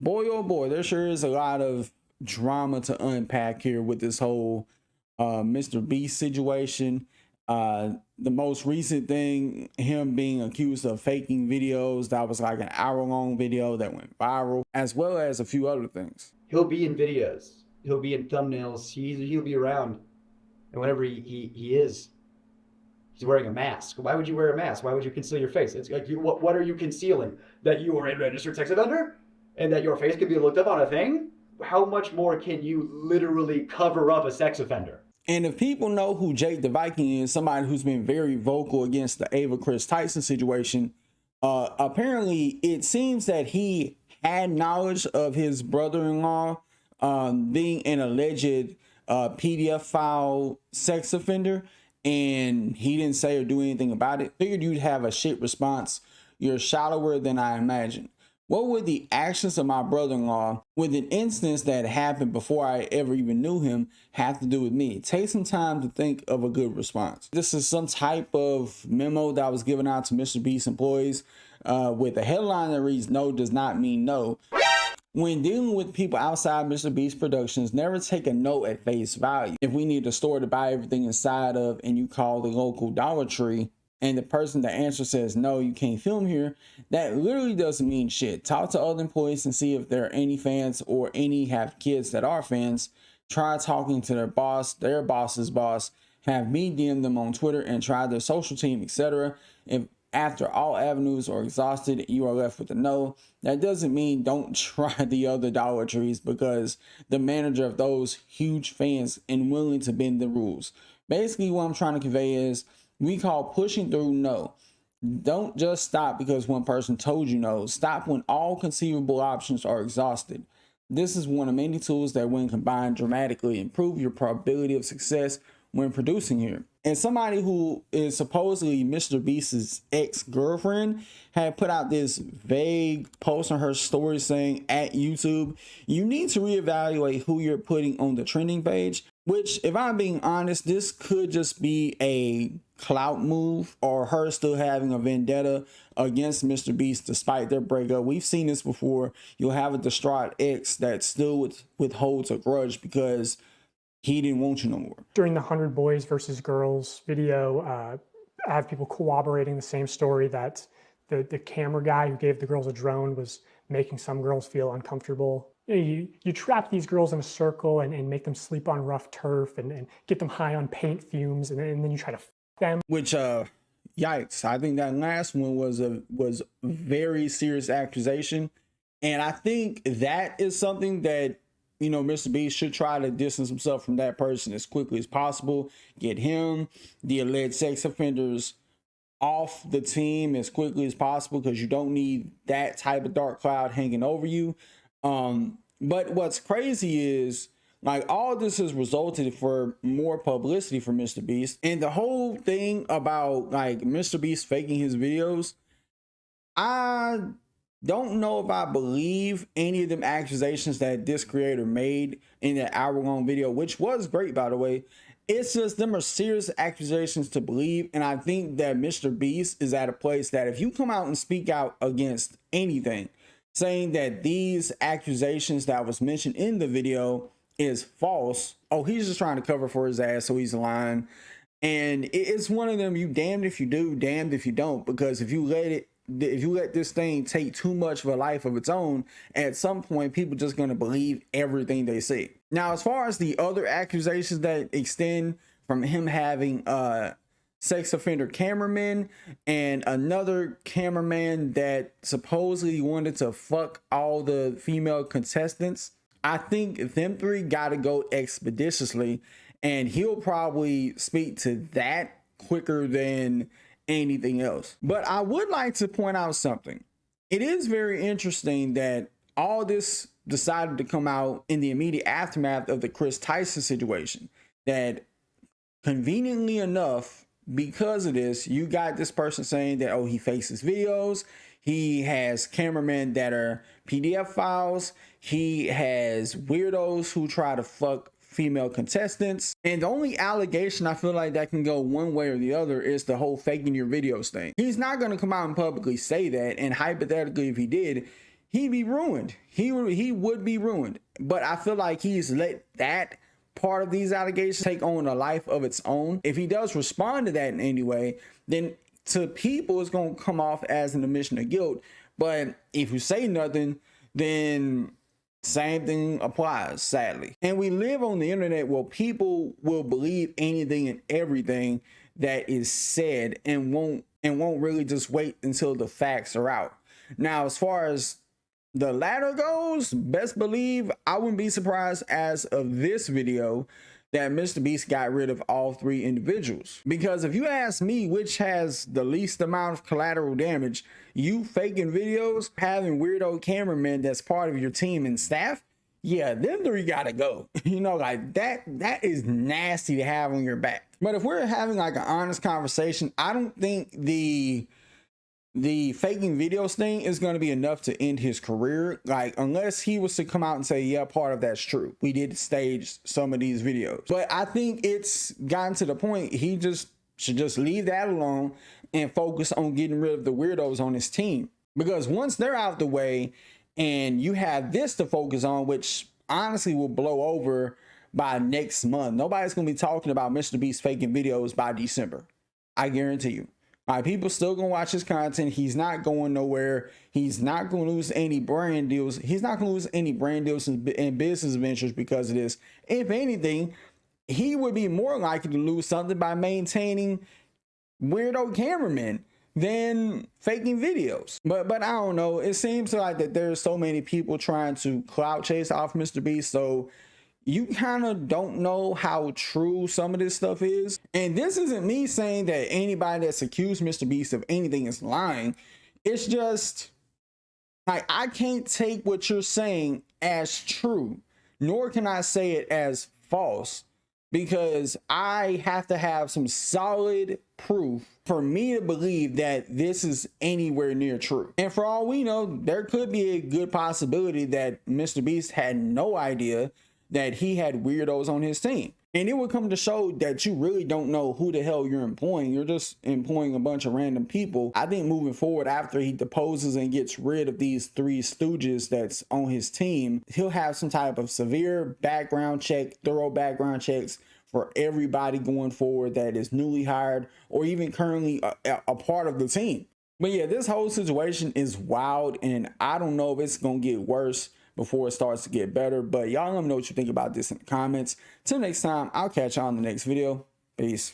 Boy, oh boy, there sure is a lot of drama to unpack here with this whole MrBeast situation. The most recent thing, him being accused of faking videos that was like an hour-long video that went viral, as well as a few other things. He'll be in videos. He'll be in thumbnails. He'll be around. And whenever he is, he's wearing a mask. Why would you wear a mask? Why would you conceal your face? It's like, what are you concealing? That you are a registered sex offender? And that your face can be looked up on a thing? How much more can you literally cover up a sex offender? And if people know who Jake the Viking is, somebody who's been very vocal against the Ava Chris Tyson situation, apparently it seems that he had knowledge of his brother-in-law being an alleged PDF file sex offender, and he didn't say or do anything about it. Figured you'd have a shit response. You're shallower than I imagined. What would the actions of my brother-in-law with an instance that happened before I ever even knew him have to do with me? Take some time to think of a good response. This is some type of memo that was given out to MrBeast employees with a headline that reads, "No does not mean no." When dealing with people outside MrBeast Productions, never take a no at face value. If we need a store to buy everything inside of and you call the local Dollar Tree, and the person that answers says, "No, you can't film here," that literally doesn't mean shit. Talk to other employees and see if there are any fans or any have kids that are fans. Try talking to their boss, their boss's boss. Have me DM them on Twitter and try their social team, etc. If after all avenues are exhausted, you are left with a no, that doesn't mean don't try the other Dollar Trees because the manager of those huge fans and willing to bend the rules. Basically, what I'm trying to convey is, we call pushing through no. Don't just stop because one person told you no. Stop when all conceivable options are exhausted. This is one of many tools that, when combined, dramatically improve your probability of success when producing here. And somebody who is supposedly MrBeast's ex-girlfriend had put out this vague post on her story saying, at YouTube, you need to reevaluate who you're putting on the trending page. Which, if I'm being honest, this could just be a clout move or her still having a vendetta against MrBeast despite their breakup. We've seen this before. You'll have a distraught ex that still withholds a grudge because he didn't want you no more. During the 100 Boys versus Girls video, I have people corroborating the same story that the camera guy who gave the girls a drone was making some girls feel uncomfortable. You trap these girls in a circle and make them sleep on rough turf and get them high on paint fumes, and then you try to f them. Which, yikes. I think that last one was a very serious accusation. And I think that is something that, you know, MrBeast should try to distance himself from that person as quickly as possible. Get him, the alleged sex offenders, off the team as quickly as possible because you don't need that type of dark cloud hanging over you. But what's crazy is, like, all this has resulted for more publicity for MrBeast, and the whole thing about like MrBeast faking his videos, I don't know if I believe any of them accusations that this creator made in that hour-long video, which was great, by the way. It's just, them are serious accusations to believe, and I think that MrBeast is at a place that if you come out and speak out against anything, saying that these accusations that was mentioned in the video is false, oh, he's just trying to cover for his ass, so he's lying. And it's one of them, you damned if you do, damned if you don't, because if you let this thing take too much of a life of its own, at some point people just going to believe everything they say. Now, as far as the other accusations that extend from him having sex offender cameraman and another cameraman that supposedly wanted to fuck all the female contestants, I think them three gotta go expeditiously, and he'll probably speak to that quicker than anything else. But I would like to point out something. It is very interesting that all this decided to come out in the immediate aftermath of the Chris Tyson situation. That conveniently enough, because of this, you got this person saying that, oh, he fakes his videos, he has cameramen that are PDF files, he has weirdos who try to fuck female contestants, and the only allegation I feel like that can go one way or the other is the whole faking your videos thing. He's not going to come out and publicly say that, and hypothetically if he did, he'd be ruined. He would be ruined. But I feel like he's let that part of these allegations take on a life of its own. If he does respond to that in any way, then to people it's going to come off as an admission of guilt. But if you say nothing, then same thing applies, sadly. And we live on the internet where people will believe anything and everything that is said and won't really just wait until the facts are out. Now, as far as the latter goes, best believe I wouldn't be surprised as of this video that MrBeast got rid of all 3 individuals. Because if you ask me which has the least amount of collateral damage, you faking videos, having weirdo cameramen that's part of your team and staff, yeah, them 3 gotta go. You know, like that is nasty to have on your back. But if we're having like an honest conversation, I don't think the faking videos thing is going to be enough to end his career. Like, unless he was to come out and say, yeah, part of that's true, we did stage some of these videos. But I think it's gotten to the point he just should just leave that alone and focus on getting rid of the weirdos on his team. Because once they're out the way and you have this to focus on, which honestly will blow over by next month, nobody's going to be talking about MrBeast faking videos by December. I guarantee you. People still gonna watch his content. He's not going nowhere. He's not gonna lose any brand deals. He's not gonna lose any brand deals and business ventures because of this. If anything, he would be more likely to lose something by maintaining weirdo cameramen than faking videos. But I don't know. It seems like that there's so many people trying to clout chase off MrBeast, so you kind of don't know how true some of this stuff is. And this isn't me saying that anybody that's accused MrBeast of anything is lying. It's just like, I can't take what you're saying as true, nor can I say it as false, because I have to have some solid proof for me to believe that this is anywhere near true. And for all we know, there could be a good possibility that MrBeast had no idea that he had weirdos on his team. And it would come to show that you really don't know who the hell you're employing. You're just employing a bunch of random people. I think moving forward, after he deposes and gets rid of these 3 stooges that's on his team, he'll have some type of severe background check, thorough background checks for everybody going forward that is newly hired or even currently a part of the team. But yeah, this whole situation is wild, and I don't know if it's gonna get worse before it starts to get better. But y'all let me know what you think about this in the comments. Till next time, I'll catch y'all in the next video. Peace.